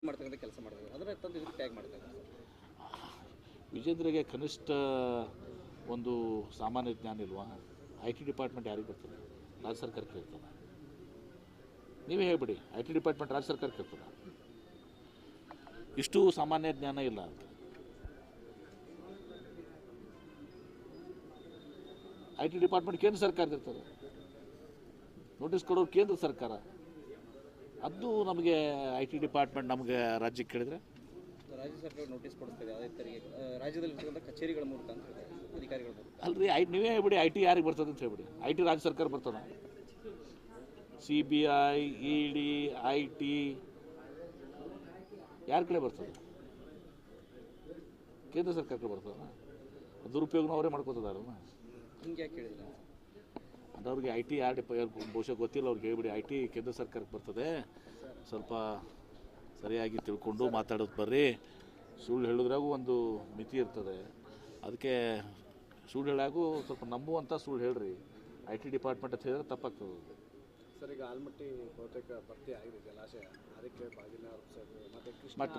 ಮಾಡ್ತಕ್ಕಂಥ ಕೆಲಸ ಮಾಡ್ತಾರೆ ಅದನ್ನ ತಂದು ಇದಕ್ಕೆ ಟ್ಯಾಗ್ ಮಾಡ್ತಾರೆ. ವಿಜೇಂದ್ರಿಗೆ ಕನಿಷ್ಠ ಒಂದು ಸಾಮಾನ್ಯ ಜ್ಞಾನ ಇಲ್ವಾ? IT ಡಿಪಾರ್ಟ್ಮೆಂಟ್ ಯಾರಿಗೆ ಬರ್ತದೆ? ರಾಜ್ಯ ಸರ್ಕಾರಕ್ಕೆ ಇರ್ತದೆ. ನೀವೇ ಹೇಳ್ಬಿಡಿ, IT ಡಿಪಾರ್ಟ್ಮೆಂಟ್ ರಾಜ್ಯ ಸರ್ಕಾರಕ್ಕೆ ಇರ್ತದೆ. ಇಷ್ಟು ಸಾಮಾನ್ಯ ಜ್ಞಾನ ಇಲ್ಲ ಅಂತ. IT ಡಿಪಾರ್ಟ್ಮೆಂಟ್ ಕೇಂದ್ರ ಸರ್ಕಾರದ ಇರ್ತದೆ. ನೋಟಿಸ್ ಕೊಡೋರು ಕೇಂದ್ರ ಸರ್ಕಾರ. ಅದು ನಮಗೆ IT ಡಿಪಾರ್ಟ್ಮೆಂಟ್ ನಮಗೆ ರಾಜ್ಯಕ್ಕೆ ಕೇಳಿದರೆ ರಾಜ್ಯ ಸರ್ಕಾರ ನೋಟಿಸ್ ಕೊಡಿಸ್ತಿದೆ ಅದೇ ತೆರಿಗೆ ರಾಜ್ಯದಲ್ಲಿರ್ತಕ್ಕಂಥ ಕಚೇರಿಗಳ ಮೂಲಕ ಅಂತ ಅಧಿಕಾರಿಗಳ ಮೂಲಕ. ಅಲ್ರಿ ನೀವೇ ಹೇಳ್ಬಿಡಿ IT ಯಾರಿಗೆ ಬರ್ತದೆ ಅಂತ ಹೇಳ್ಬಿಡಿ. IT ರಾಜ್ಯ ಸರ್ಕಾರ ಬರ್ತದೆ. CBI, ED, IT ಯಾರ ಕಡೆ ಬರ್ತದೆ? ಕೇಂದ್ರ ಸರ್ಕಾರಕ್ಕೆ ಬರ್ತದೆ. ದುರುಪಯೋಗನೂ ಅವರೇ ಮಾಡ್ಕೋತದಾರಲ್ಲ. ಹಿಂಗೆ ಯಾಕೆ ಹೇಳಿದ್ರೆ ಅದು ಅವ್ರಿಗೆ IT ಬಹುಶಃ ಗೊತ್ತಿಲ್ಲ ಅವ್ರಿಗೆ ಹೇಳ್ಬಿಡಿ. IT ಕೇಂದ್ರ ಸರ್ಕಾರಕ್ಕೆ ಬರ್ತದೆ. ಸ್ವಲ್ಪ ಸರಿಯಾಗಿ ತಿಳ್ಕೊಂಡು ಮಾತಾಡೋದು ಬರ್ರಿ. ಸುಳ್ಳು ಹೇಳಿದ್ರಾಗೂ ಒಂದು ಮಿತಿ ಇರ್ತದೆ. ಅದಕ್ಕೆ ಸುಳ್ಳು ಹೇಳಾಗೂ ಸ್ವಲ್ಪ ನಂಬುವಂಥ ಸುಳ್ಳು ಹೇಳ್ರಿ. IT ಡಿಪಾರ್ಟ್ಮೆಂಟ್ ಅಂತ ಹೇಳಿದ್ರೆ ತಪ್ಪಾಗ್ತದೆ. ಸರ್, ಈಗ ಆಲ್ಮಟ್ಟಿ ಬಹುತೇಕ ಭರ್ತಿ ಆಗಿದೆ ಜಲಾಶಯ. ಅದಕ್ಕೆ ಬಾಗಿನ ಮತ್ತು